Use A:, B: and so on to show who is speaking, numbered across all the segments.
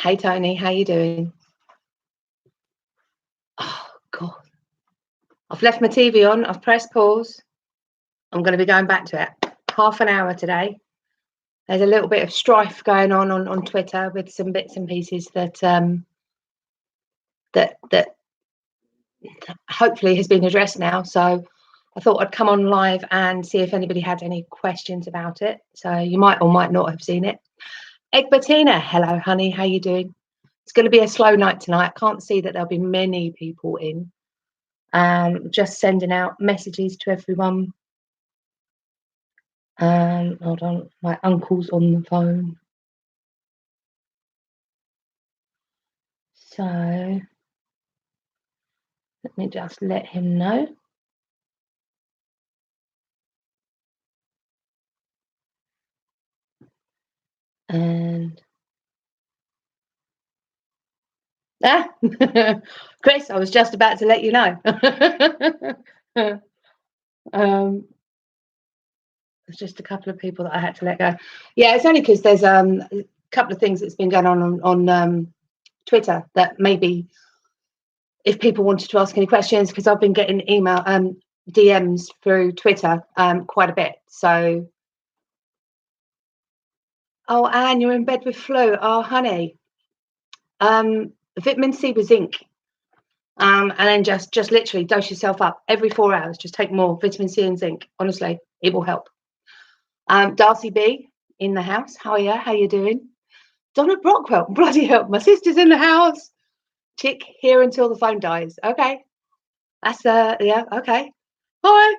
A: Hey Tony, how you doing? Oh God, I've left my TV on. I've pressed pause. I'm going to be going back to it. Half an hour today. There's a little bit of strife going on Twitter with some bits and pieces that that hopefully has been addressed now. So I thought I'd come on live and see if anybody had any questions about it. So you might or might not have seen it. Egbertina, hello honey, how you doing? It's going to be a slow night tonight. I can't see that there'll be many people in. Just sending out messages to everyone. Hold on, my uncle's on the phone. So let me just let him know. And Chris, I was just about to let you know. There's just a couple of people that I had to let go. Yeah, it's only because there's a couple of things that's been going on Twitter that maybe if people wanted to ask any questions, because I've been getting email DMs through Twitter quite a bit. So, oh, Anne, you're in bed with flu. Oh, honey. Vitamin C with zinc. And then just literally dose yourself up every 4 hours. Just take more vitamin C and zinc. Honestly, it will help. Darcy B in the house. How are you? How you doing? Donna Brockwell. Bloody hell. My sister's in the house. Chick here until the phone dies. Okay. That's yeah, okay. Hi.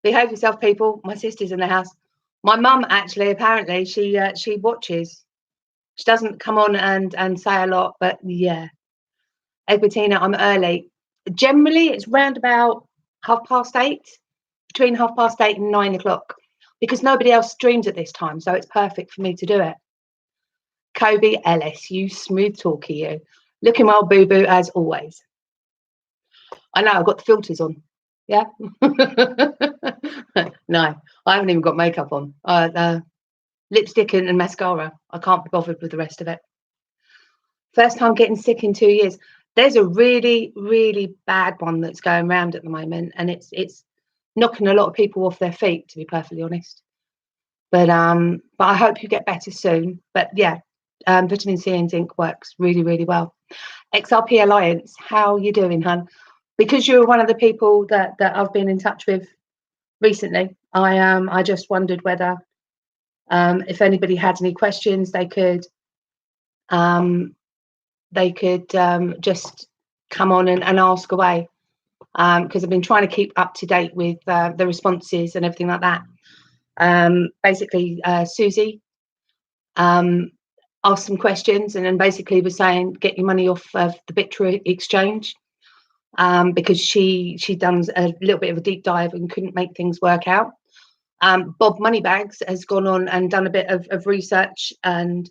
A: Behave yourself, people. My sister's in the house. My mum actually, apparently, she watches. She doesn't come on and say a lot, but yeah. Egbertina, I'm early. Generally, it's round about 8:30, between 8:30 and 9 o'clock, because nobody else streams at this time, so it's perfect for me to do it. Kobe Ellis, you smooth talker, you. Looking well, boo-boo, as always. I know, I've got the filters on. Yeah? No, I haven't even got makeup on. Lipstick and mascara. I can't be bothered with the rest of it. First time getting sick in 2 years. There's a really, really bad one that's going around at the moment, and it's knocking a lot of people off their feet, to be perfectly honest. But I hope you get better soon. But yeah, vitamin C and zinc works really, really well. XRP Alliance, how you doing, hun? Because you're one of the people that I've been in touch with recently, I just wondered whether if anybody had any questions, they could just come on and ask away, because I've been trying to keep up to date with the responses and everything like that. Basically, Susie asked some questions and then basically was saying, get your money off of the Bittro exchange, because she'd done a little bit of a deep dive and couldn't make things work out. Bob Moneybags has gone on and done a bit of research and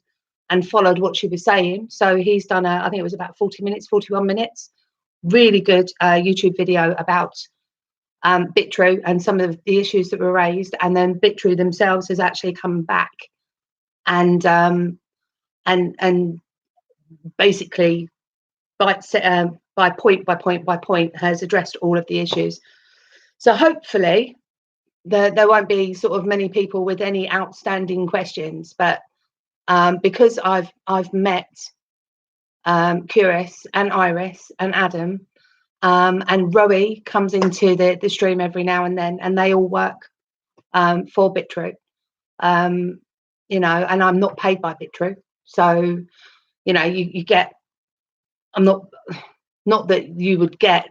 A: followed what she was saying. So he's done I think it was about 41 minutes, really good YouTube video about Bittro and some of the issues that were raised. And then Bittro themselves has actually come back and basically by point has addressed all of the issues. So hopefully there won't be sort of many people with any outstanding questions, but because I've met Curis and Iris and Adam, and Rowie comes into the stream every now and then, and they all work for Bittro, you know, and I'm not paid by Bittro, so you know you get, I'm not that you would get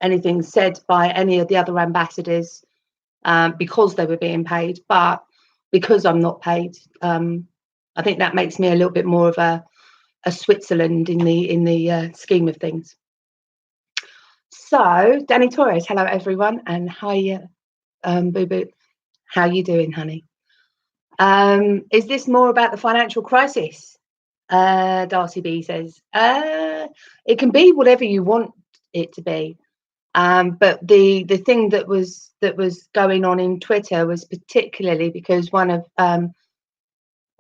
A: anything said by any of the other ambassadors because they were being paid, but because I'm not paid, I think that makes me a little bit more of a Switzerland in the scheme of things. So Danny Torres, hello everyone, and hi Boo Boo, how you doing, honey? Is this more about the financial crisis? Darcy B says it can be whatever you want it to be, but the thing that was going on in Twitter was particularly because one of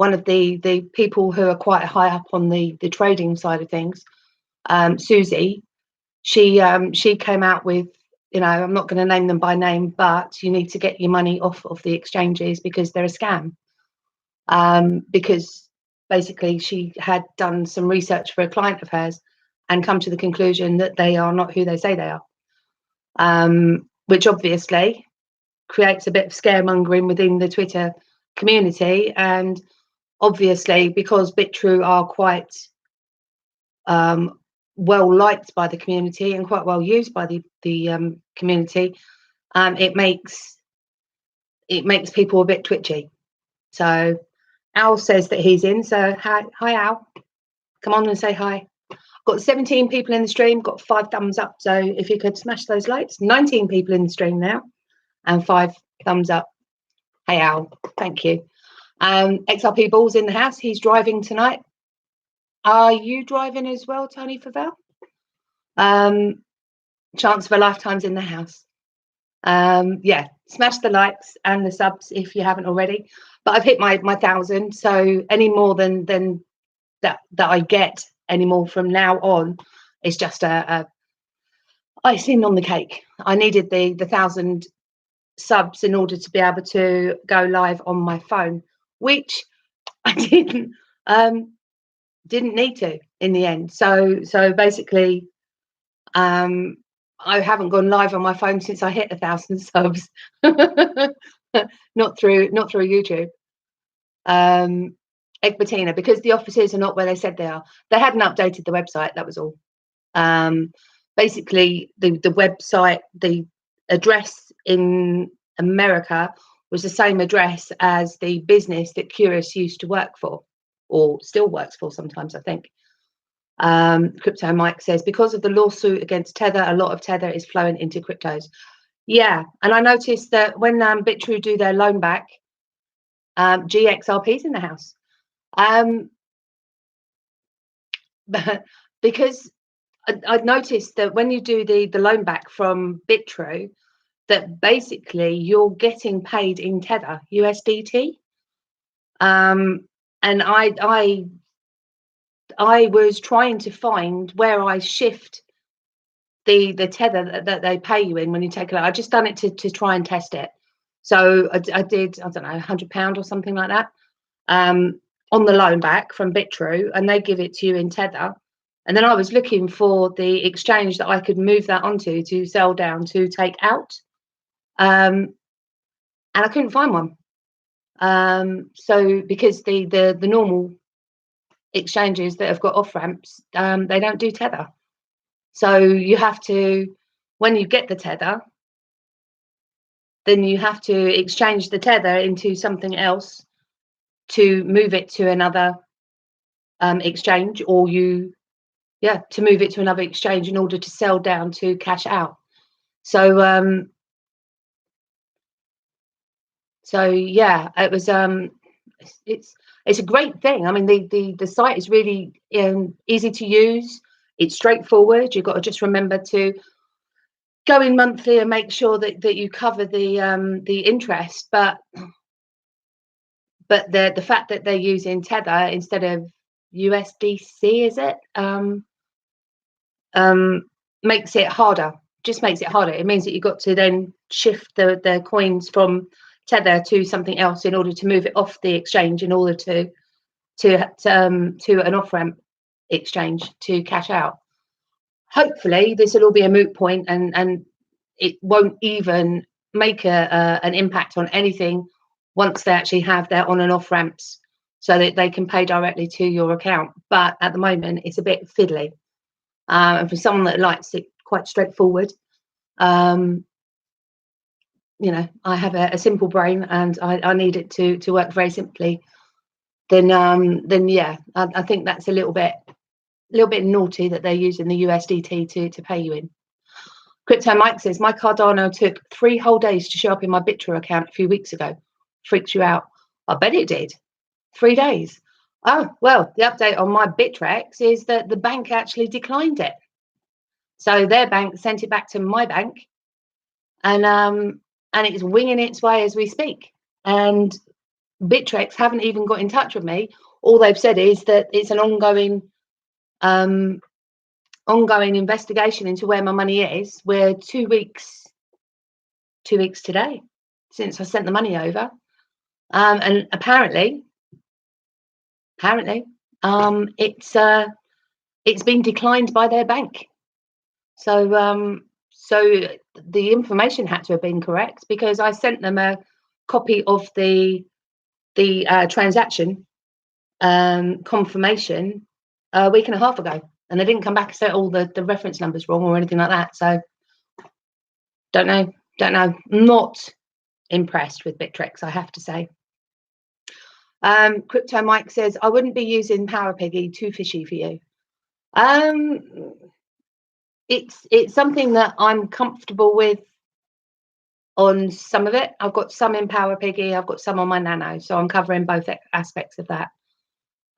A: one of the people who are quite high up on the trading side of things, Susie, she came out with, you know, I'm not going to name them by name, but you need to get your money off of the exchanges because they're a scam. Because basically she had done some research for a client of hers and come to the conclusion that they are not who they say they are, which obviously creates a bit of scaremongering within the Twitter community. And obviously, because Bitrue are quite well liked by the community and quite well used by the community, it makes people a bit twitchy. So Al says that he's in. So hi Al, come on and say hi. Got 17 people in the stream, got 5 thumbs up. So if you could smash those likes, 19 people in the stream now and 5 thumbs up. Hey Al, thank you. XRP Ball's in the house. He's driving tonight. Are you driving as well, Tony Favell? Chance of a lifetime's in the house. Yeah, smash the likes and the subs if you haven't already. But I've hit my 1,000, so any more than that I get any more from now on is just a icing on the cake. I needed the 1,000 subs in order to be able to go live on my phone, which I didn't need to in the end. So basically, I haven't gone live on my phone since I hit 1,000 subs. not through YouTube. Egbertina, because the offices are not where they said they are. They hadn't updated the website, that was all. Basically, the website, the address in America was the same address as the business that Curious used to work for, or still works for sometimes, I think. Crypto Mike says, because of the lawsuit against Tether, a lot of Tether is flowing into cryptos. Yeah, and I noticed that when Bitrue do their loan back, GXRP's in the house. Because I'd noticed that when you do the loan back from Bitrue, that basically you're getting paid in Tether, USDT. And I was trying to find where I shift the Tether that they pay you in when you take it out. I just done it to try and test it. So I did, I don't know, £100 or something like that, on the loan back from Bitrue, and they give it to you in Tether. And then I was looking for the exchange that I could move that onto to sell down to take out, and I couldn't find one. So because the normal exchanges that have got off ramps, they don't do Tether. So you have to, when you get the Tether, then you have to exchange the Tether into something else to move it to another exchange, or to move it to another exchange in order to sell down to cash out. So yeah, it was it's a great thing. I mean, the site is really easy to use. It's straightforward. You've got to just remember to go in monthly and make sure that you cover the interest. But the fact that they're using Tether instead of USDC, is it? Makes it harder. Just makes it harder. It means that you've got to then shift the coins from Tether to something else in order to move it off the exchange, in order to an off ramp exchange to cash out. Hopefully, this will all be a moot point, and it won't even make an impact on anything once they actually have their on and off ramps, so that they can pay directly to your account. But at the moment, it's a bit fiddly. And for someone that likes it quite straightforward, you know, I have a simple brain and I need it to work very simply. Then yeah, I think that's a little bit naughty that they're using the USDT to pay you in. Crypto Mike says, my Cardano took 3 whole days to show up in my Bitrue account a few weeks ago. Freaks you out? I bet it did. 3 days. Oh, well, the update on my Bittrex is that the bank actually declined it. So their bank sent it back to my bank, and it's winging its way as we speak. And Bittrex haven't even got in touch with me. All they've said is that it's an ongoing investigation into where my money is. We're 2 weeks today since I sent the money over, and apparently it's been declined by their bank. So the information had to have been correct, because I sent them a copy of the transaction confirmation a week and a half ago, and they didn't come back and say all the reference numbers wrong or anything like that. So don't know. Not impressed with Bittrex, I have to say. Crypto Mike says, I wouldn't be using Power Piggy, too fishy for you. It's something that I'm comfortable with on some of it. I've got some in Power Piggy, I've got some on my Nano, so I'm covering both aspects of that.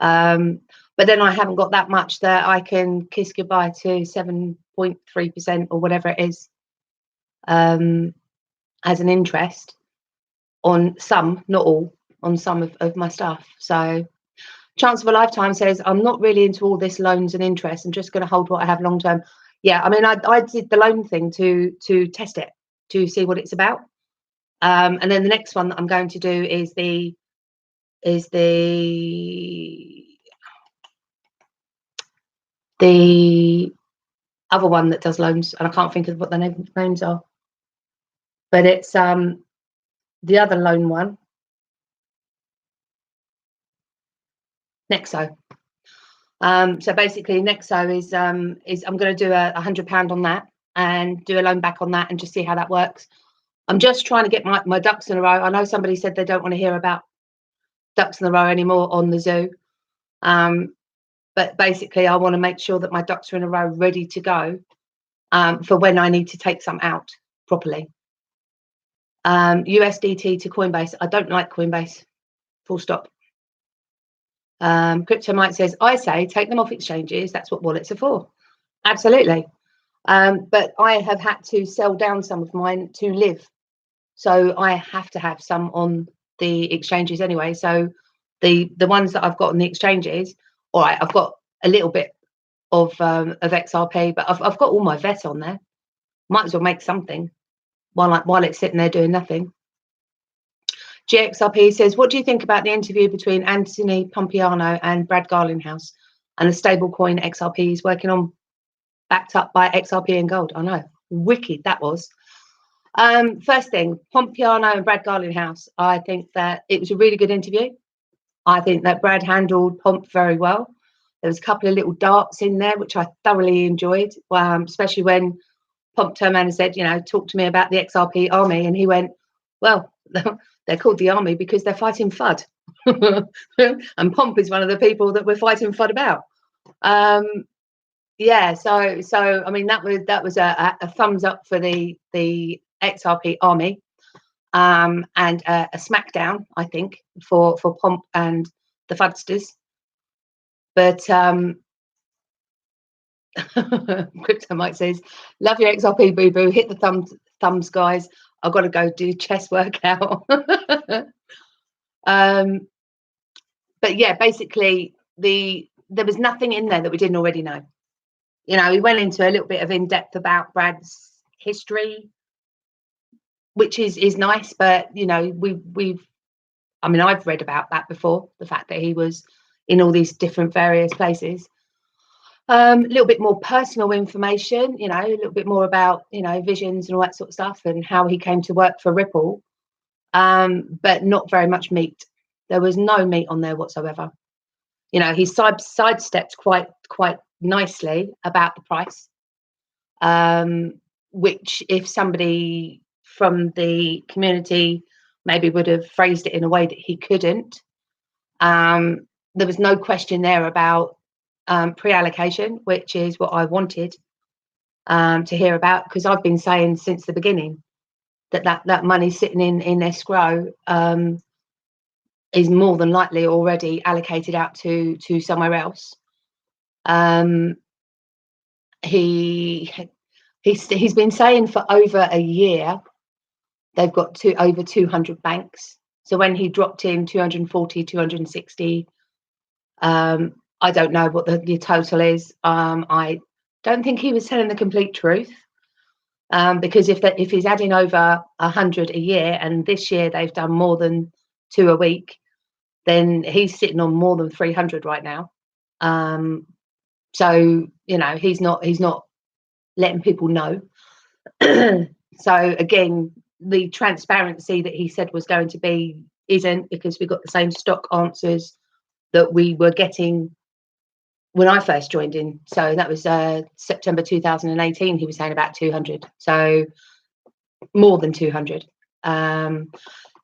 A: But then I haven't got that much that I can kiss goodbye to 7.3% or whatever it is as an interest on some, not all, on some of my stuff. So Chance of a Lifetime says, I'm not really into all this loans and interest. I'm just going to hold what I have long term. Yeah, I mean, I did the loan thing to test it, to see what it's about. And then the next one that I'm going to do is the other one that does loans, and I can't think of what the names are. But it's the other loan one, Nexo. So basically, Nexo is I'm going to do £100 on that and do a loan back on that and just see how that works. I'm just trying to get my ducks in a row. I know somebody said they don't want to hear about ducks in a row anymore on the zoo, but basically, I want to make sure that my ducks are in a row, ready to go for when I need to take some out properly. USDT to Coinbase. I don't like Coinbase. Full stop. Crypto Mike says, I say take them off exchanges. That's what wallets are for. Absolutely. But I have had to sell down some of mine to live. So I have to have some on the exchanges anyway. So the ones that I've got on the exchanges, all right, I've got a little bit of XRP, but I've got all my VET on there. Might as well make something while it's sitting there doing nothing. GXRP says, what do you think about the interview between Anthony Pompliano and Brad Garlinghouse and the stablecoin XRP is working on, backed up by XRP and gold? I know, wicked that was. First thing, Pompliano and Brad Garlinghouse, I think that it was a really good interview. I think that Brad handled Pomp very well. There was a couple of little darts in there, which I thoroughly enjoyed, especially when Pomp turned around and said, talk to me about the XRP army. And he went, well, they're called the army because they're fighting FUD. And Pomp is one of the people that we're fighting FUD about. Yeah, so I mean, that was a thumbs up for the XRP army, and a smackdown, I think, for Pomp and the Fudsters. But Crypto Mike says, love your XRP boo boo, hit the thumbs guys, I've got to go do chest workout. But yeah, basically there was nothing in there that we didn't already know. We went into a little bit of in-depth about Brad's history, which is nice, but I've read about that before, the fact that he was in all these different various places. A little bit more personal information, a little bit more about visions and all that sort of stuff, and how he came to work for Ripple, but not very much meat. There was no meat on there whatsoever. He sidestepped quite nicely about the price, which if somebody from the community maybe would have phrased it in a way that he couldn't. There was no question there about pre-allocation, which is what I wanted to hear about, because I've been saying since the beginning that money sitting in escrow is more than likely already allocated out to somewhere else. He's been saying for over a year they've got over 200 banks So when he dropped in 240, 260, I don't know what the total is. I don't think he was telling the complete truth, because if he's adding over 100 a year, and this year they've done more than 2 a week, then he's sitting on more than 300 right now. So he's not letting people know. So again, the transparency that he said was going to be isn't, because we got the same stock answers that we were getting when I first joined in. So that was September 2018. He was saying about 200, so more than 200.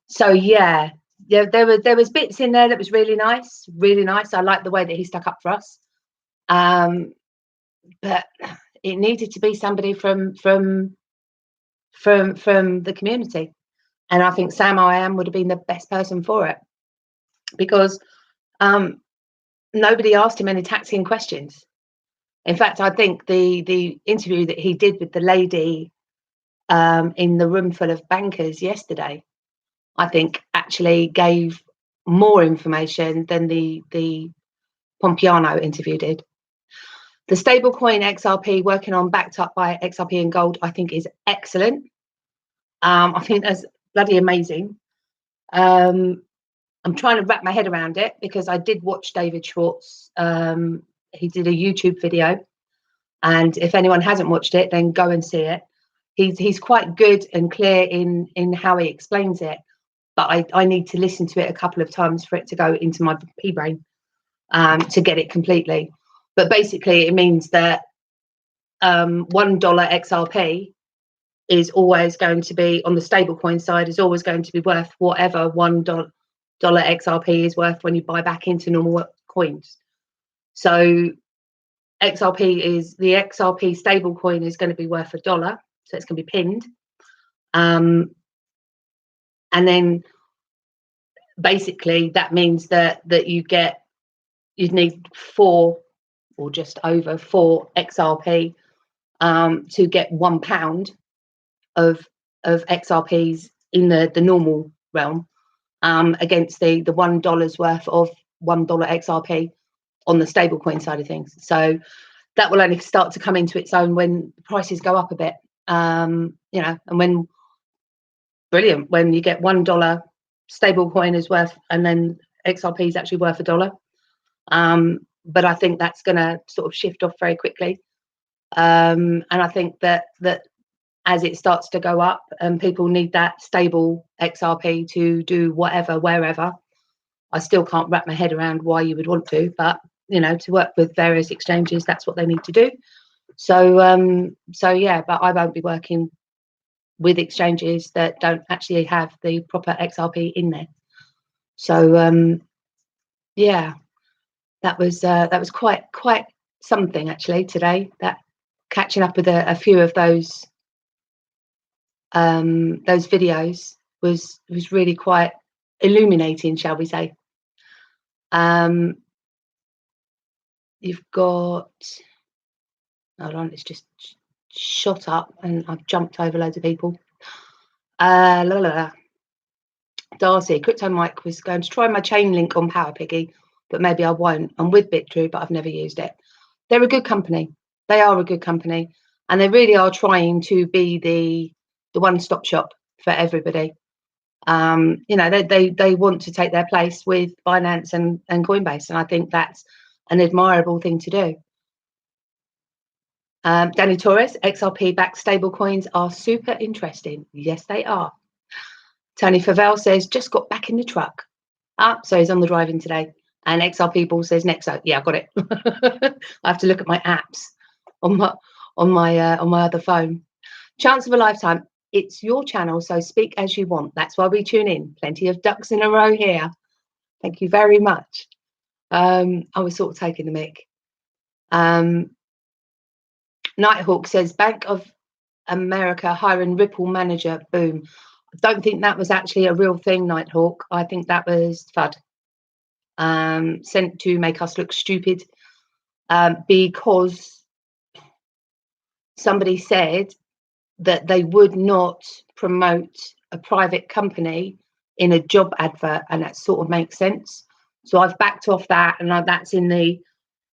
A: So yeah, there was bits in there that was really nice, really nice. I like the way that he stuck up for us, but it needed to be somebody from the community, and I think Sam I Am would have been the best person for it, because nobody asked him any taxing questions. In fact, I think the interview that he did with the lady in the room full of bankers yesterday, I think actually gave more information than the Pompiano interview did. The stablecoin XRP, working on backed up by XRP and gold, I think is excellent. I think that's bloody amazing. I'm trying to wrap my head around it, because I did watch David Schwartz. He did a YouTube video, and if anyone hasn't watched it, then go and see it. He's quite good and clear in how he explains it, but I need to listen to it a couple of times for it to go into my pea brain, to get it completely. But basically, it means that $1 XRP is always going to be, on the stablecoin side, is always going to be worth whatever $1 XRP is worth when you buy back into normal coins. So the XRP stablecoin is going to be worth $1, so it's going to be pinned. And then basically that means that you'd need 4 or just over 4 XRP to get £1 of XRPs in the normal realm, against the $1 worth of $1 XRP on the stablecoin side of things. So that will only start to come into its own when prices go up a bit, and when you get $1 stablecoin is worth, and then XRP is actually worth $1. But I think that's going to sort of shift off very quickly, and I think that as it starts to go up and people need that stable XRP to do whatever, wherever, I still can't wrap my head around why you would want to, but to work with various exchanges, that's what they need to do. So yeah, but I won't be working with exchanges that don't actually have the proper XRP in there. So yeah, that was quite something actually today. That catching up with a few of those videos was really quite illuminating, shall we say. You've got, hold on, it's just shot up and I've jumped over loads of people. Darcy, Crypto Mike was going to try my chain link on PowerPiggy, but maybe I won't. I'm with BitTrue, but I've never used it. They're a good company. They are a good company, and they really are trying to be the one-stop shop for everybody. They want to take their place with Binance and Coinbase, and I think that's an admirable thing to do. Danny Torres, XRP backed stablecoins are super interesting. Yes, they are. Tony Favell says just got back in the truck. So he's on the driving today. And XRP Ball says Nexo. Yeah, I got it. I have to look at my apps on my other phone. Chance of a lifetime. It's your channel, so speak as you want. That's why we tune in. Plenty of ducks in a row here. Thank you very much. I was sort of taking the mic. Nighthawk says Bank of America hiring Ripple manager. Boom. I don't think that was actually a real thing, Nighthawk. I think that was FUD. Sent to make us look stupid, because somebody said that they would not promote a private company in a job advert, and that sort of makes sense. So I've backed off that, and that's in the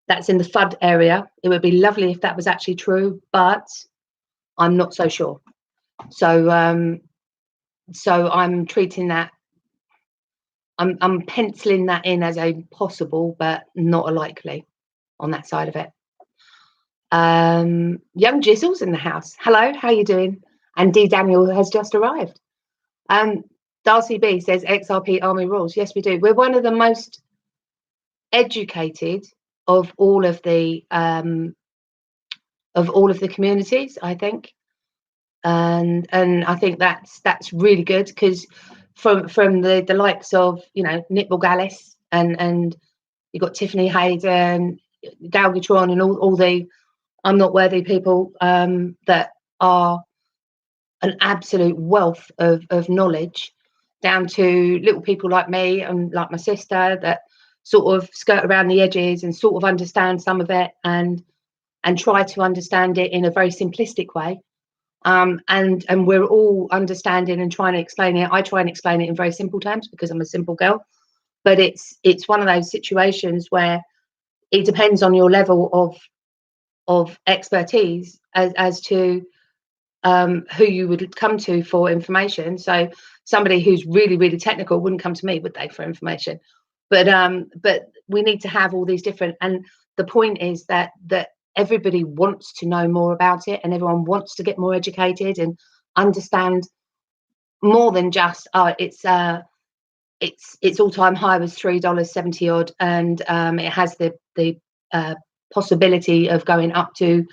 A: FUD area. It would be lovely if that was actually true, but I'm not so sure. So so I'm treating that, I'm penciling that in as a possible, but not a likely on that side of it. Young Jizzle's in the house. Hello, how you doing? And D Daniel has just arrived. Darcy B says XRP Army rules. Yes, we do. We're one of the most educated of all of the communities, I think, and I think that's really good, because from the likes of, you know, Nick Borgalis and you've got Tiffany Hayden, Galgatron, and all the I'm not worthy people that are an absolute wealth of knowledge, down to little people like me and like my sister that sort of skirt around the edges and sort of understand some of it, and try to understand it in a very simplistic way. And we're all understanding and trying to explain it. I try and explain it in very simple terms because I'm a simple girl, but it's one of those situations where it depends on your level of expertise as to who you would come to for information. So somebody who's really technical wouldn't come to me, would they, for information? But we need to have all these different, and the point is that everybody wants to know more about it, and everyone wants to get more educated and understand more than just its all-time high was $3.70 odd, and it has the possibility of going up to,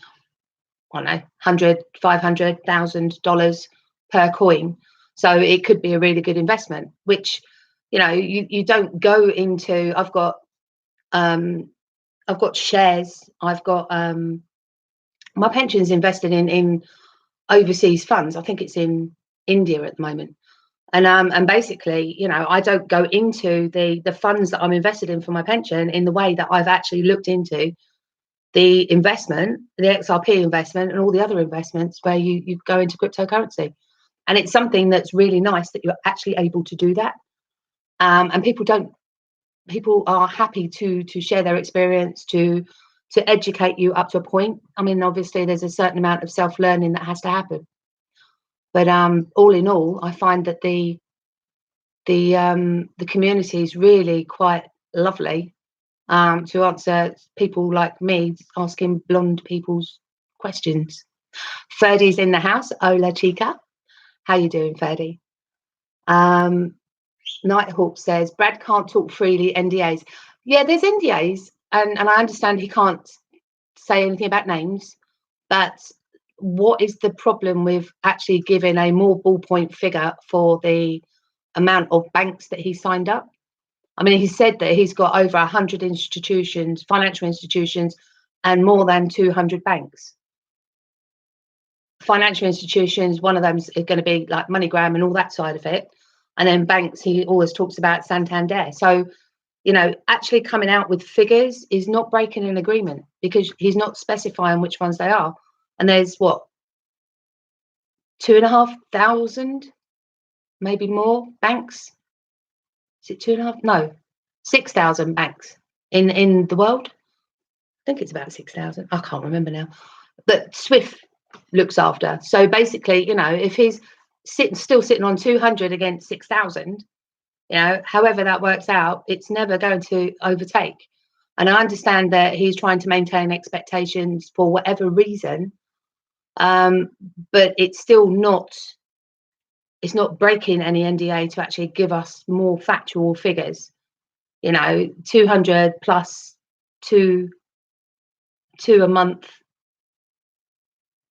A: I don't know, $100,000-$500,000 per coin. So it could be a really good investment, which, you know, you don't go into. I've got shares. I've got my pension's invested in overseas funds. I think it's in India at the moment. And basically, you know, I don't go into the funds that I'm invested in for my pension in the way that I've actually looked into the investment, the XRP investment, and all the other investments where you go into cryptocurrency. And it's something that's really nice that you're actually able to do that. And people are happy to share their experience, to educate you up to a point. I mean, obviously there's a certain amount of self-learning that has to happen. But all in all, I find that the community is really quite lovely, to answer people like me asking blonde people's questions. Ferdy's in the house. Hola, chica. How you doing, Ferdy? Nighthawk says Brad can't talk freely, NDAs. Yeah, there's NDAs, and I understand he can't say anything about names, but what is the problem with actually giving a more ballpoint figure for the amount of banks that he signed up? I mean, he said that he's got over 100 institutions, financial institutions, and more than 200 banks. Financial institutions, one of them is going to be like MoneyGram and all that side of it. And then banks, he always talks about Santander. So, you know, actually coming out with figures is not breaking an agreement, because he's not specifying which ones they are. And there's what, 2,500, maybe more banks? Is it 2.5? No, 6,000 banks in the world. I think it's about 6,000. I can't remember now. But Swift looks after. So basically, you know, if he's still sitting on 200 against 6,000, you know, however that works out, it's never going to overtake. And I understand that he's trying to maintain expectations for whatever reason, but it's still not. It's not breaking any NDA to actually give us more factual figures. You know, 200 plus two a month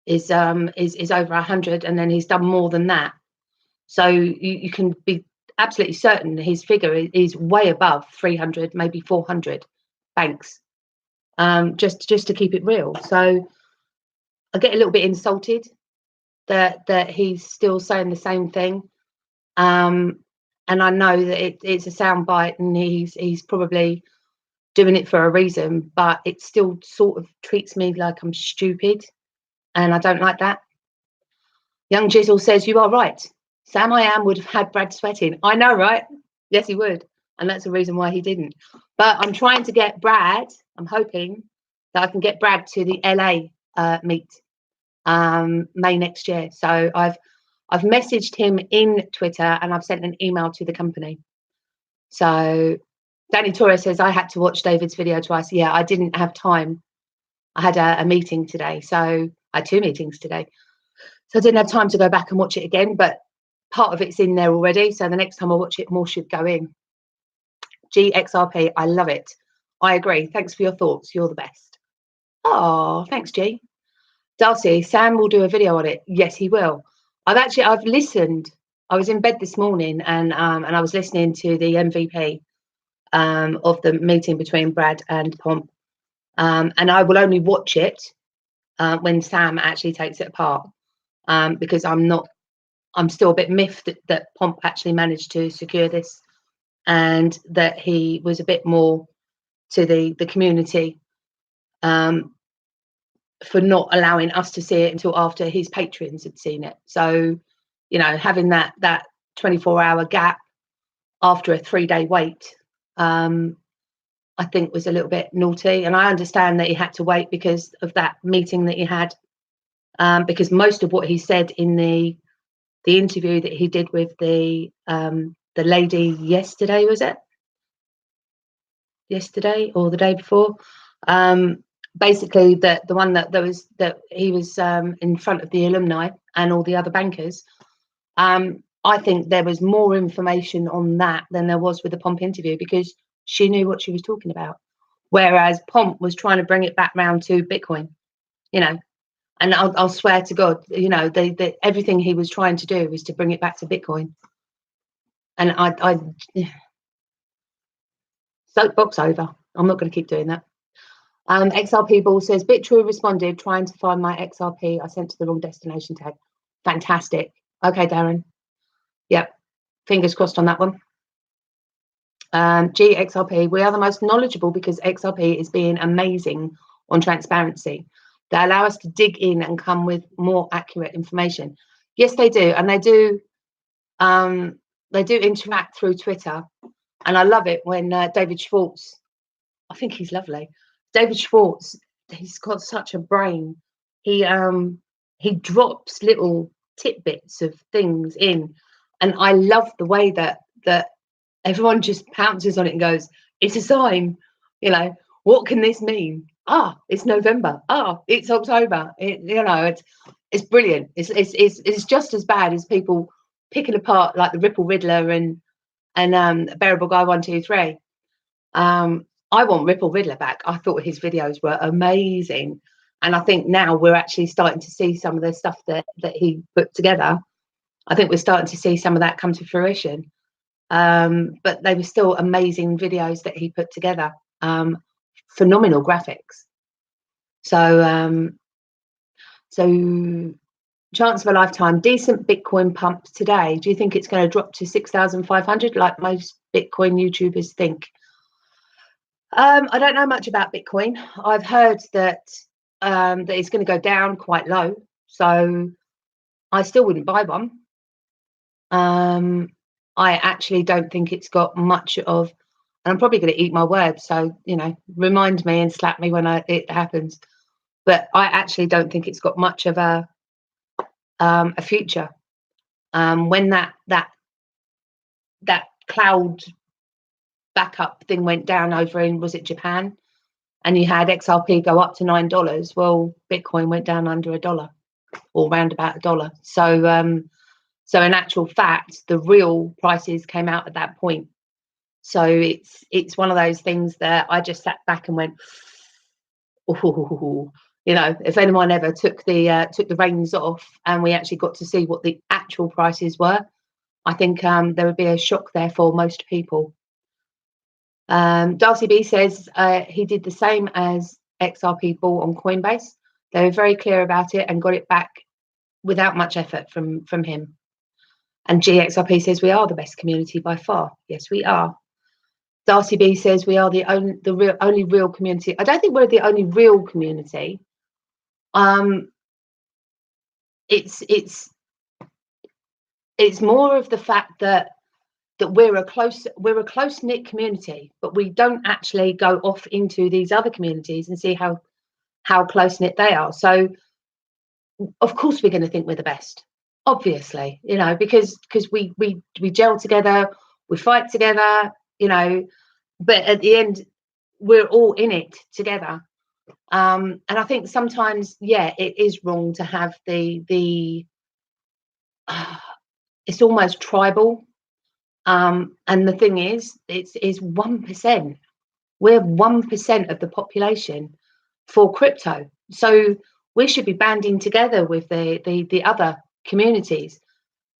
A: is over 100, and then he's done more than that. So you can be absolutely certain his figure is way above 300, maybe 400 banks, just to keep it real. So I get a little bit insulted that he's still saying the same thing, and I know that it's a soundbite, and he's probably doing it for a reason, but it still sort of treats me like I'm stupid, and I don't like that. Young Jizzle says you are right. Sam I Am would have had Brad sweating. I know, right? Yes, he would. And that's the reason why he didn't. But I'm trying to get Brad, I'm hoping that I can get Brad to the LA meet May next year. So I've messaged him in Twitter and I've sent an email to the company. So Danny Torres says, I had to watch David's video twice. Yeah, I didn't have time. I had a meeting today. So I had 2 meetings today. So I didn't have time to go back and watch it again, but part of it's in there already. So the next time I watch it, more should go in. GXRP, I love it. I agree. Thanks for your thoughts. You're the best. Oh, thanks, G. Darcy, Sam will do a video on it. Yes, he will. I've listened. I was in bed this morning and I was listening to the MVP of the meeting between Brad and Pomp. And I will only watch it when Sam actually takes it apart. Because I'm still a bit miffed that Pomp actually managed to secure this and that he was a bit more to the community for not allowing us to see it until after his patrons had seen it. So, you know, having that 24-hour gap after a 3-day wait, I think was a little bit naughty. And I understand that he had to wait because of that meeting that he had, because most of what he said in the interview that he did with the lady yesterday, was it? Yesterday or the day before? Basically, the one that he was in front of the alumni and all the other bankers. I think there was more information on that than there was with the Pomp interview because she knew what she was talking about. Whereas Pomp was trying to bring it back round to Bitcoin, you know. And I'll swear to God, you know, everything he was trying to do was to bring it back to Bitcoin. And I soapbox over. I'm not going to keep doing that. XRP Ball says, BitTrue responded, trying to find my XRP. I sent to the wrong destination tag. Fantastic. Okay, Darren. Yep. Fingers crossed on that one. GXRP, we are the most knowledgeable because XRP is being amazing on transparency. They allow us to dig in and come with more accurate information. Yes, they do. And they do interact through Twitter. And I love it when David Schwartz, I think he's lovely. David Schwartz, he's got such a brain. He drops little tidbits of things in. And I love the way that everyone just pounces on it and goes, it's a sign, you know, what can this mean? It's November. It's October. It's brilliant. It's just as bad as people picking apart like the Ripple Riddler and Bearable Guy 123. I want Ripple Riddler back. I thought his videos were amazing. And I think now we're actually starting to see some of the stuff that he put together. I think we're starting to see some of that come to fruition. But they were still amazing videos that he put together. Phenomenal graphics. So chance of a lifetime, decent Bitcoin pump today. Do you think it's going to drop to 6,500 like most Bitcoin YouTubers think? I don't know much about Bitcoin. I've heard that that it's going to go down quite low. So I still wouldn't buy one. I actually don't think it's got much of, and I'm probably going to eat my words. So, you know, remind me and slap me when it happens. But I actually don't think it's got much of a future. When that cloud backup thing went down over in, was it Japan? And you had XRP go up to $9. Well, Bitcoin went down under $1 or round about $1. So in actual fact, the real prices came out at that point. So it's one of those things that I just sat back and went, oh, you know, if anyone ever took the reins off and we actually got to see what the actual prices were, I think there would be a shock there for most people. Darcy B says he did the same as XRP Ball on Coinbase. They were very clear about it and got it back without much effort from him. And GXRP says we are the best community by far. Yes, we are. Darcy B says we are the only real community. I don't think we're the only real community. It's it's more of the fact that we're a close-knit community, but we don't actually go off into these other communities and see how close-knit they are. So of course we're going to think we're the best, obviously, you know, because we gel together, we fight together, you know, but at the end we're all in it together. And I think sometimes, yeah, it is wrong to have the it's almost tribal. And the thing is 1%. We're 1% of the population for crypto. So we should be banding together with the other communities,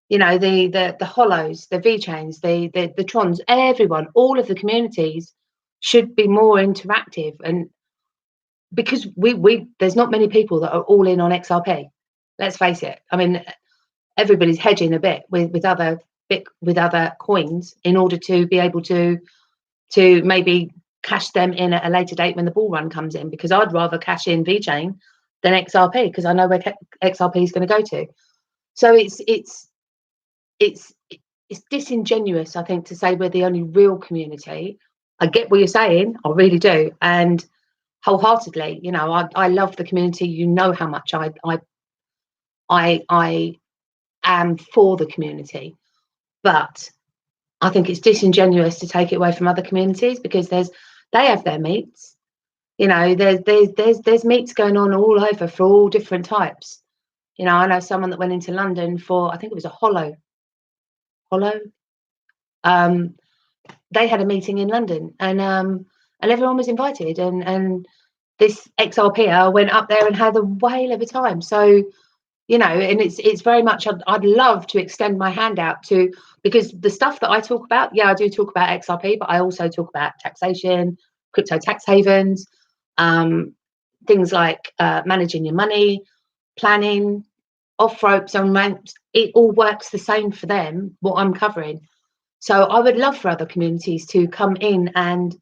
A: you know, the hollows, the VeChains, the Trons, everyone, all of the communities should be more interactive. And because we there's not many people that are all in on XRP. Let's face it. I mean, everybody's hedging a bit with other coins in order to be able to maybe cash them in at a later date when the bull run comes in, because I'd rather cash in VeChain than XRP because I know where XRP is going to go to. So it's disingenuous, I think, to say we're the only real community. I get what you're saying, I really do, and wholeheartedly, you know, I love the community. You know how much I am for the community, but I think it's disingenuous to take it away from other communities because they have their meets. You know, there's meets going on all over for all different types. You know, I know someone that went into London for, I think it was a hollow. They had a meeting in London, and everyone was invited, and this XRPer went up there and had a whale of a time. So, you know, and it's very much, I'd love to extend my hand out to, because the stuff that I talk about, yeah, I do talk about XRP, but I also talk about taxation, crypto tax havens, things like managing your money, planning, off ropes, on ramps. It all works the same for them, what I'm covering. So I would love for other communities to come in and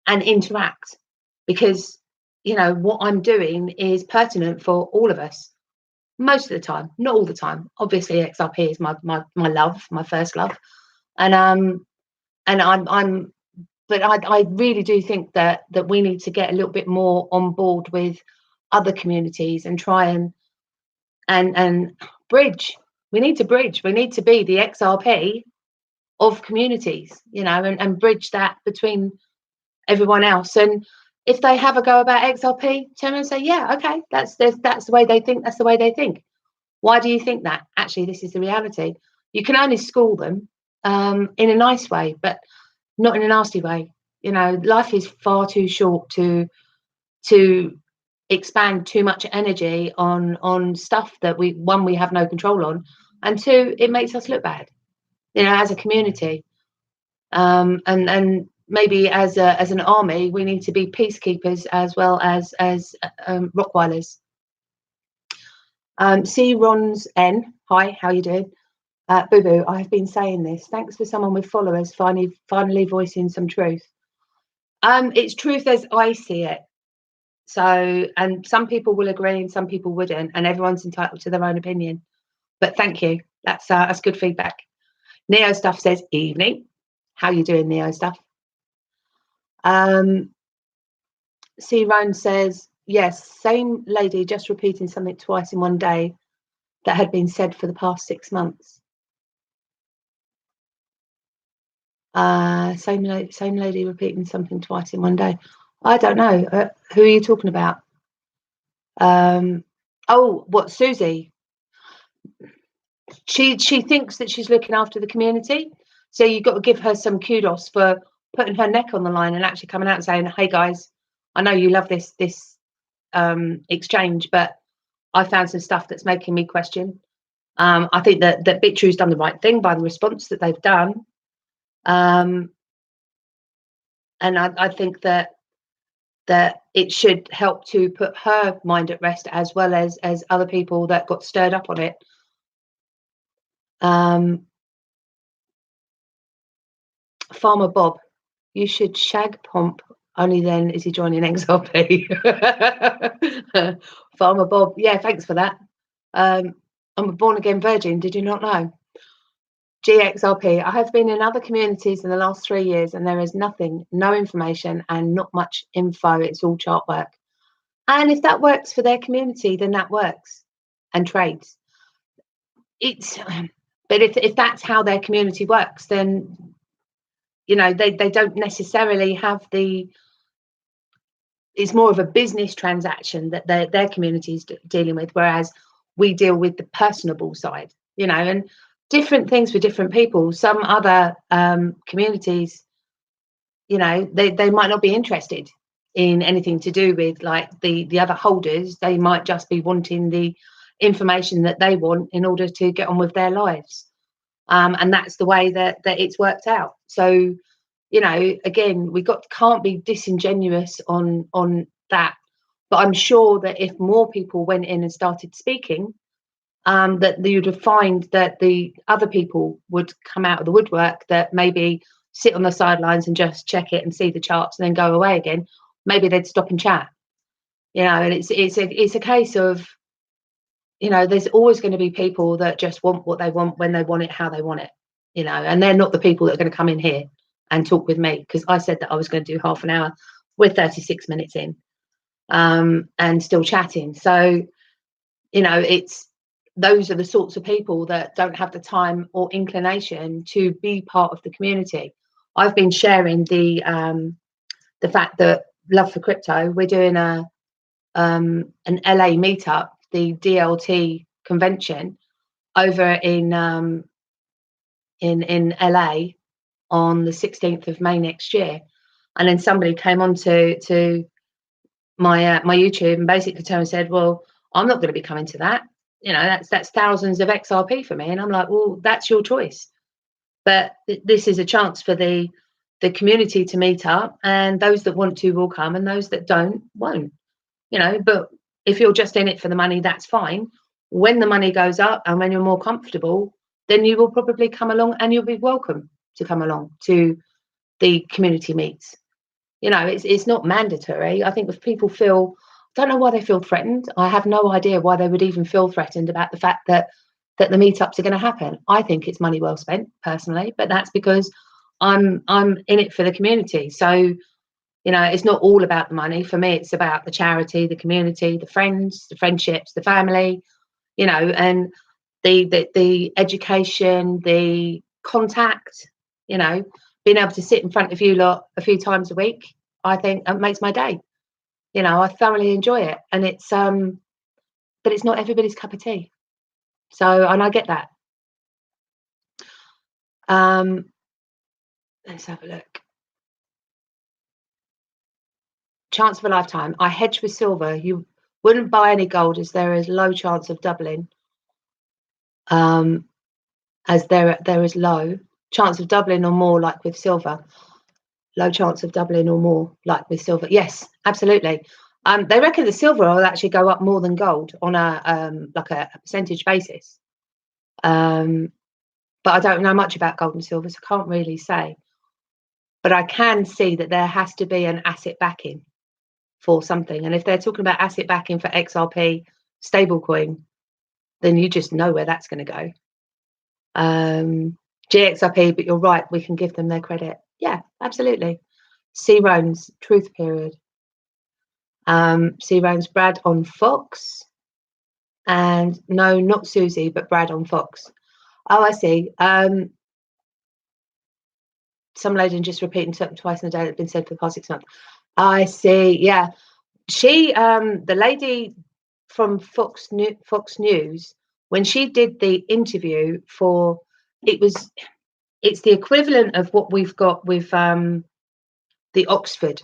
A: interact, because, you know, what I'm doing is pertinent for all of us. Most of the time, not all the time. Obviously, XRP is my love, my first love, and I'm. But I really do think that we need to get a little bit more on board with other communities and try and bridge. We need to bridge. We need to be the XRP of communities, you know, and bridge that between everyone else. And if they have a go about XRP, turn and say, yeah, okay, that's the way they think. That's the way they think. Why do you think that? Actually, this is the reality. You can only school them in a nice way, but not in a nasty way. You know, life is far too short to expand too much energy on stuff that we have no control on, and two, it makes us look bad, you know, as a community. And maybe as an army, we need to be peacekeepers as well as Rockwilers. C Ron's N. Hi, how you doing? Boo Boo, I have been saying this. Thanks for someone with followers finally voicing some truth. It's truth as I see it. So, and some people will agree and some people wouldn't, and everyone's entitled to their own opinion. But thank you. That's good feedback. Neo Stuff says, evening. How you doing, Neo Stuff? C Ron says, yes, same lady just repeating something twice in one day that had been said for the past 6 months. Same lady repeating something twice in one day. I don't know. Who are you talking about? Oh, what, Susie? She thinks that she's looking after the community. So you've got to give her some kudos for putting her neck on the line and actually coming out and saying, hey guys, I know you love this exchange, but I found some stuff that's making me question. I think that BitTrue's done the right thing by the response that they've done. And I think that it should help to put her mind at rest, as well as other people that got stirred up on it. Farmer Bob, you should shag Pomp, only then is he joining XRP. Farmer Bob, yeah, thanks for that. I'm a born again virgin, did you not know? GXRP. I have been in other communities in the last 3 years, and there is nothing, no information, and not much info. It's all chart work. And if that works for their community, then that works, and trades. It's, but if that's how their community works, then they don't necessarily have the. It's more of a business transaction that their community is dealing with, whereas we deal with the personable side. And different things for different people. Some other communities, they might not be interested in anything to do with like the other holders. They might just be wanting the information that they want in order to get on with their lives, and that's the way that it's worked out. So again, we can't be disingenuous on that, but I'm sure that if more people went in and started speaking, that you would find that the other people would come out of the woodwork that maybe sit on the sidelines and just check it and see the charts and then go away again. Maybe they'd stop and chat, and it's a case of, there's always going to be people that just want what they want when they want it, how they want it, and they're not the people that are going to come in here and talk with me, because I said that I was going to do half an hour. We're 36 minutes in, and still chatting. So, those are the sorts of people that don't have the time or inclination to be part of the community. I've been sharing the fact that Love for Crypto, we're doing an LA meetup, the DLT convention over in LA on the 16th of May next year. And then somebody came on to my YouTube and basically turned and said, well, I'm not going to be coming to that. That's thousands of XRP for me. And I'm like, well, that's your choice. But this is a chance for the community to meet up, and those that want to will come, and those that don't won't. But if you're just in it for the money, that's fine. When the money goes up and when you're more comfortable, then you will probably come along, and you'll be welcome to come along to the community meets. It's not mandatory. I think if people feel, I don't know why they feel threatened. I have no idea why they would even feel threatened about the fact that the meetups are going to happen. I think it's money well spent personally, but that's because I'm in it for the community. So, it's not all about the money. For me, it's about the charity, the community, the friends, the friendships, the family, and the education, the contact, being able to sit in front of you lot a few times a week. I think it makes my day. I thoroughly enjoy it, and it's but it's not everybody's cup of tea. So, and I get that. Let's have a look. Chance of a lifetime. I hedge with silver. You wouldn't buy any gold, as there is low chance of doubling. As there is low chance of doubling or more, like with silver. Low chance of doubling or more, like with silver. Yes, absolutely. They reckon the silver will actually go up more than gold on a percentage basis. But I don't know much about gold and silver, so I can't really say. But I can see that there has to be an asset backing for something. And if they're talking about asset backing for XRP stablecoin, then you just know where that's going to go. GXRP, but you're right, we can give them their credit. Yeah, absolutely. C. Rones, truth period. C. Rones, Brad on Fox. And no, not Susie, but Brad on Fox. Oh, I see. Some lady just repeating something twice in a day that's been said for the past 6 months. I see. Yeah. She, the lady from Fox News, when she did the interview for, it's the equivalent of what we've got with the Oxford.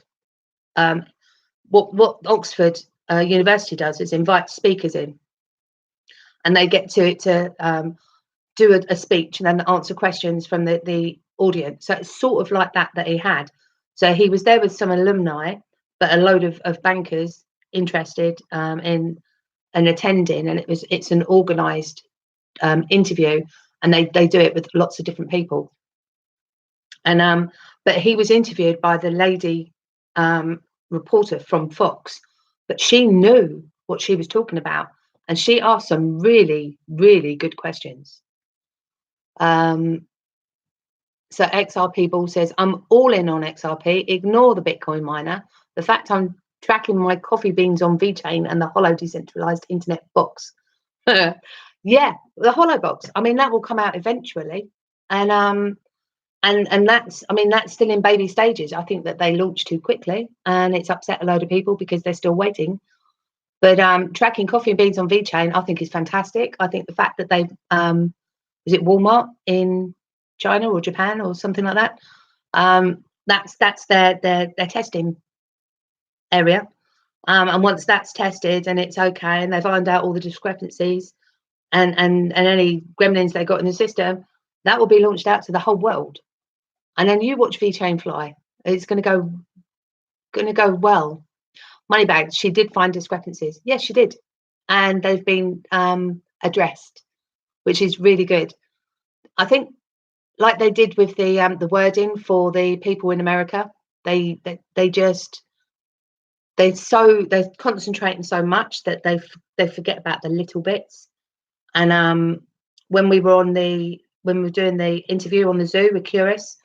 A: What Oxford University does is invite speakers in, and they get to do a speech and then answer questions from the audience. So it's sort of like that he had. So he was there with some alumni, but a load of bankers interested in and attending, and it's an organised interview, and they do it with lots of different people. And but he was interviewed by the lady reporter from Fox, but she knew what she was talking about, and she asked some really, really good questions. So XRP Ball says, I'm all in on XRP. Ignore the Bitcoin miner. The fact I'm tracking my coffee beans on VeChain and the Hollow decentralized internet box. Yeah, the Hollow box. I mean, that will come out eventually. And that's, I mean, that's still in baby stages. I think that they launched too quickly and it's upset a load of people because they're still waiting. But tracking coffee and beans on VeChain, I think is fantastic. I think the fact that they've, was it Walmart in China or Japan or something like that? That's their testing area. And once that's tested and it's okay, and they've ironed out all the discrepancies and any gremlins they got in the system, that will be launched out to the whole world. And then you watch VeChain fly. It's going to go well. Moneybags, she did find discrepancies. Yes, she did, and they've been addressed, which is really good. I think, like they did with the wording for the people in America, they're concentrating so much that they forget about the little bits. And when we were doing the interview on the Zoo with Curious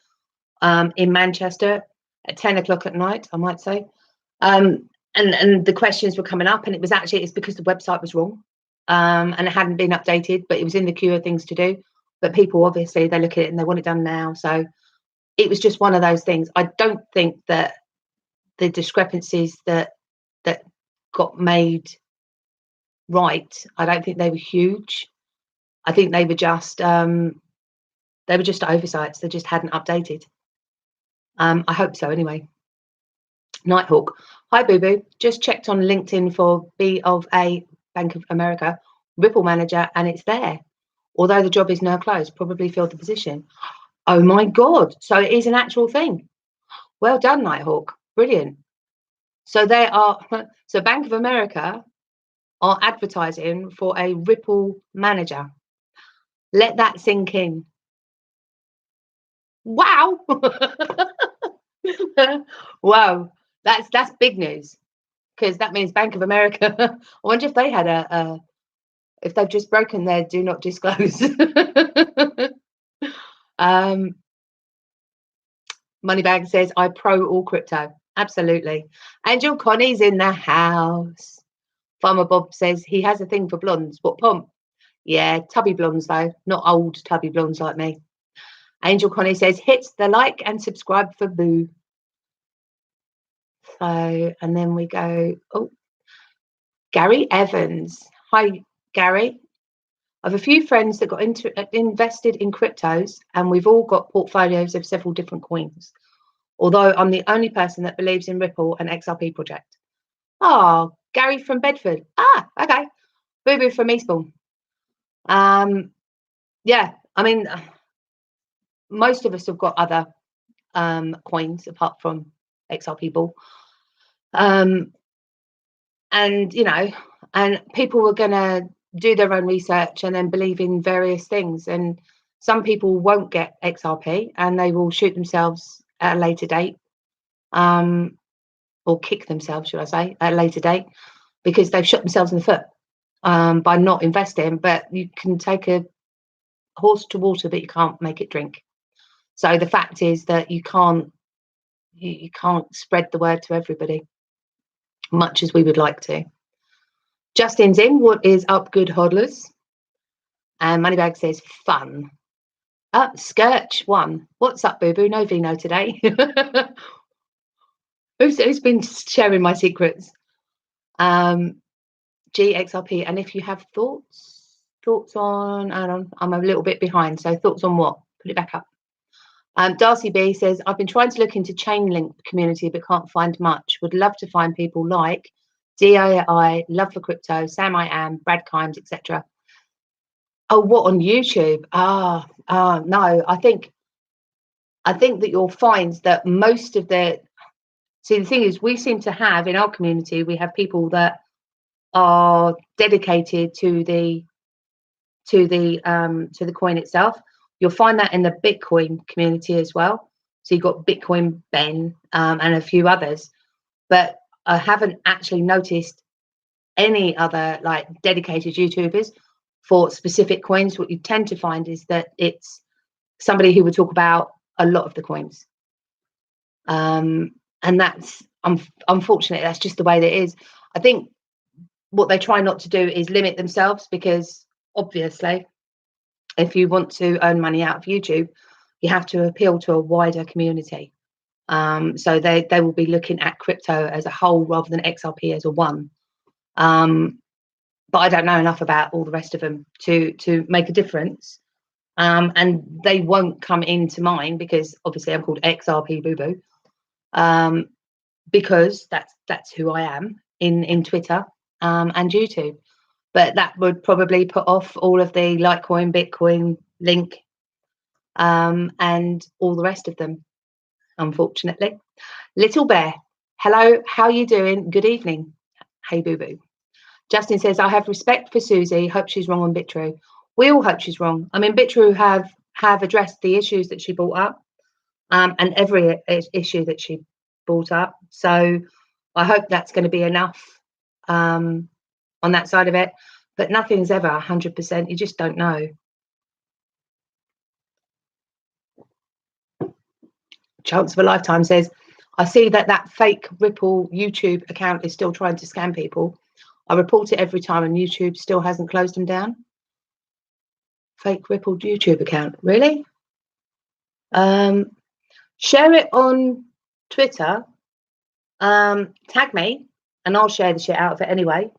A: in Manchester at 10 o'clock at night, I might say, and the questions were coming up, and it's because the website was wrong, and it hadn't been updated, but it was in the queue of things to do. But people, obviously, they look at it and they want it done now. So it was just one of those things. I don't think that the discrepancies that got made right, I don't think they were huge. I think they were just oversights. They just hadn't updated. I hope so anyway. Nighthawk. Hi, Boo Boo. Just checked on LinkedIn for B of A, Bank of America, Ripple manager, and it's there. Although the job is now closed, probably filled the position. Oh my God. So it is an actual thing. Well done, Nighthawk. Brilliant. So so Bank of America are advertising for a Ripple manager. Let that sink in. Wow. Wow. That's big news, because that means Bank of America. I wonder if they had if they've just broken their do not disclose. Moneybag says, I pro all crypto. Absolutely. Angel Connie's in the house. Farmer Bob says he has a thing for blondes. What, Pomp? Yeah, tubby blondes though, not old tubby blondes like me. Angel Connie says, hit the like and subscribe for Boo. So, and then we go, oh, Gary Evans. Hi, Gary. I have a few friends that got invested in cryptos, and we've all got portfolios of several different coins. Although I'm the only person that believes in Ripple and XRP project. Oh, Gary from Bedford. Ah, okay. Boo Boo from Eastbourne. Yeah, I mean, most of us have got other coins apart from XRP Ball. And, you know, and people were going to do their own research and then believe in various things. And some people won't get XRP and they will shoot themselves at a later date, or kick themselves, should I say, at a later date, because they've shot themselves in the foot by not investing. But you can take a horse to water, but you can't make it drink. So the fact is that you can't spread the word to everybody, much as we would like to. Justin's in. What is up, good hodlers? And Moneybag says fun. Skirch one. What's up, Boo Boo? No Vino today. Who's been sharing my secrets? GXRP. And if you have thoughts on, I'm a little bit behind. So thoughts on what? Put it back up. Darcy B says, I've been trying to look into Chainlink community, but can't find much. Would love to find people like DAI, Love for Crypto, Sam I Am, Brad Kimes, etc. Oh, what, on YouTube? No, I think that you'll find that most of the thing is, we seem to have in our community, we have people that are dedicated to the coin itself. You'll find that in the Bitcoin community as well. So you've got Bitcoin Ben and a few others, but I haven't actually noticed any other like dedicated YouTubers for specific coins, what you tend to find is that it's somebody who would talk about a lot of the coins. And that's unfortunately, that's just the way that it is. I think what they try not to do is limit themselves, because obviously, if you want to earn money out of YouTube, you have to appeal to a wider community. So they will be looking at crypto as a whole rather than XRP as a one. But I don't know enough about all the rest of them to make a difference. And they won't come into mine because obviously I'm called XRP Boo Boo, because that's who I am in Twitter and YouTube. But that would probably put off all of the Litecoin, Bitcoin, Link, and all the rest of them, unfortunately. Little Bear, hello, how are you doing? Good evening. Hey, Boo Boo. Justin says, I have respect for Susie. Hope she's wrong on Bitrue. We all hope she's wrong. I mean, Bitrue have addressed the issues that she brought up, and every issue that she brought up. So I hope that's going to be enough on that side of it. But nothing's ever 100%. You just don't know. Chance of a Lifetime says, I see that fake Ripple YouTube account is still trying to scam people. I report it every time and YouTube still hasn't closed them down. Fake Ripple YouTube account, really? Share it on Twitter, tag me, and I'll share the shit out of it anyway,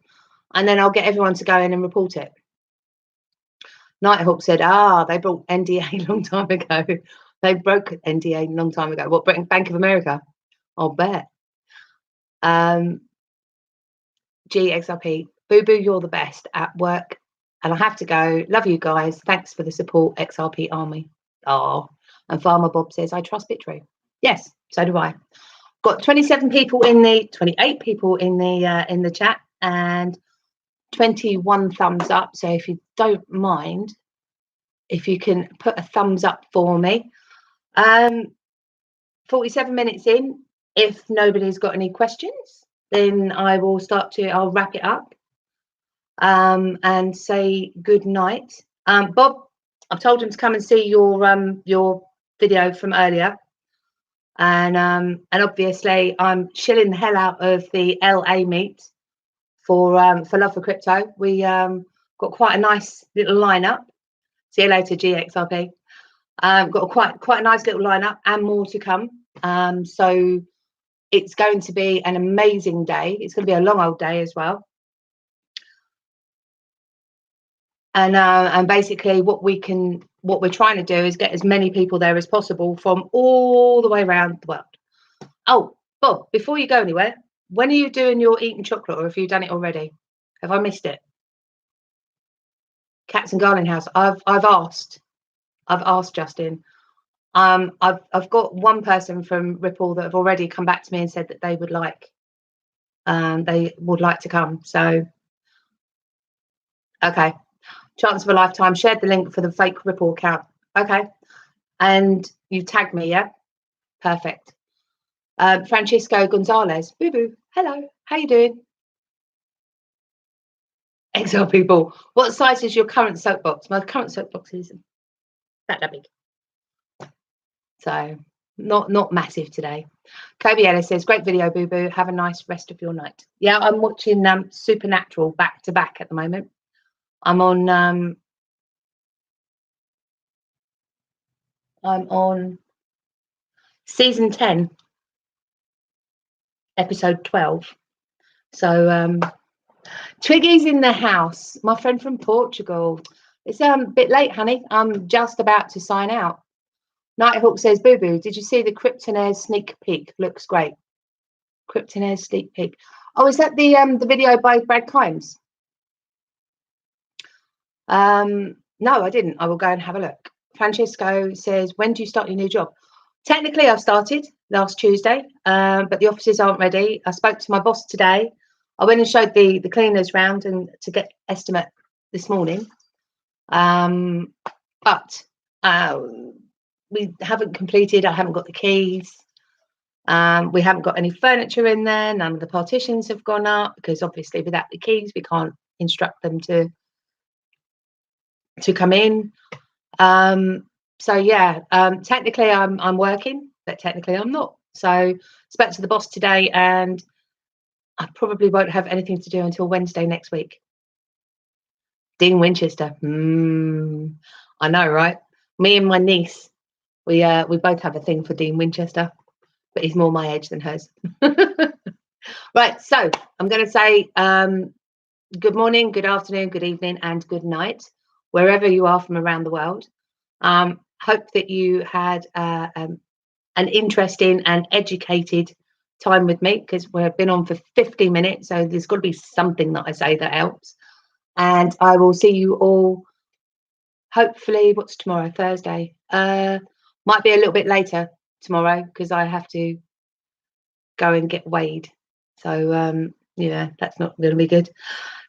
A: and then I'll get everyone to go in and report it. Nighthawk said, they brought NDA a long time ago. They broke NDA a long time ago. What, Bank of America? I'll bet. GXRP, Boo Boo, you're the best at work. And I have to go. Love you guys. Thanks for the support, XRP Army. Oh, and Farmer Bob says, I trust Bitrue. Yes, so do I. Got 28 people in the chat, and 21 thumbs up. So if you don't mind, if you can put a thumbs up for me. 47 minutes in. If nobody's got any questions, then I'll wrap it up and say good night. Bob, I've told him to come and see your video from earlier. And obviously I'm shilling the hell out of the LA meet for Love for Crypto. We got quite a nice little lineup. See you later, GXRP. Got quite a nice little lineup and more to come. So it's going to be an amazing day. It's going to be a long old day as well. And basically what we're trying to do is get as many people there as possible from all the way around the world. Oh, Bob, before you go anywhere, when are you doing your eating chocolate, or have you done it already? Have I missed it? Cats and Garland House. I've asked Justin. I've got one person from Ripple that have already come back to me and said that they would like to come. So okay. Chance of a Lifetime shared the link for the fake Ripple account. Okay. And you tagged me, yeah? Perfect. Francisco Gonzalez. Boo Boo. Hello. How you doing? XR people. What size is your current soapbox? My current soapbox is that big. So not massive today. Kobe Ellis says, great video, Boo Boo. Have a nice rest of your night. Yeah, I'm watching Supernatural back to back at the moment. I'm on season 10, episode 12. So Twiggy's in the house, my friend from Portugal. It's a bit late, honey. I'm just about to sign out. Nighthawk says, Boo Boo, did you see the Kryptonaires sneak peek? Looks great. Kryptonaires sneak peek. Oh, is that the video by Brad Kimes? No, I didn't. I will go and have a look. Francisco says, when do you start your new job? Technically, I've started last Tuesday, but the offices aren't ready. I spoke to my boss today. I went and showed the cleaners round and to get estimate this morning. But we haven't completed. I haven't got the keys. We haven't got any furniture in there. None of the partitions have gone up because obviously without the keys, we can't instruct them to to come in. So yeah, technically I'm working, but technically I'm not. So spoke to the boss today, and I probably won't have anything to do until Wednesday next week. Dean Winchester. I know, right? Me and my niece, we both have a thing for Dean Winchester, but he's more my age than hers. Right, so I'm going to say good morning, good afternoon, good evening, and good night, wherever you are from around the world. Hope that you had an interesting and educated time with me, because we've been on for 50 minutes, so there's got to be something that I say that helps. And I will see you all, hopefully, what's tomorrow? Thursday. Might be a little bit later tomorrow, because I have to go and get weighed. So, yeah, that's not going to be good.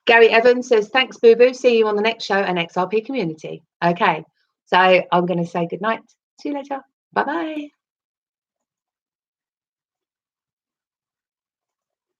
A: Gary Evans says, thanks, Boo Boo. See you on the next show and XRP community. Okay, so I'm going to say good night. See you later. Bye-bye.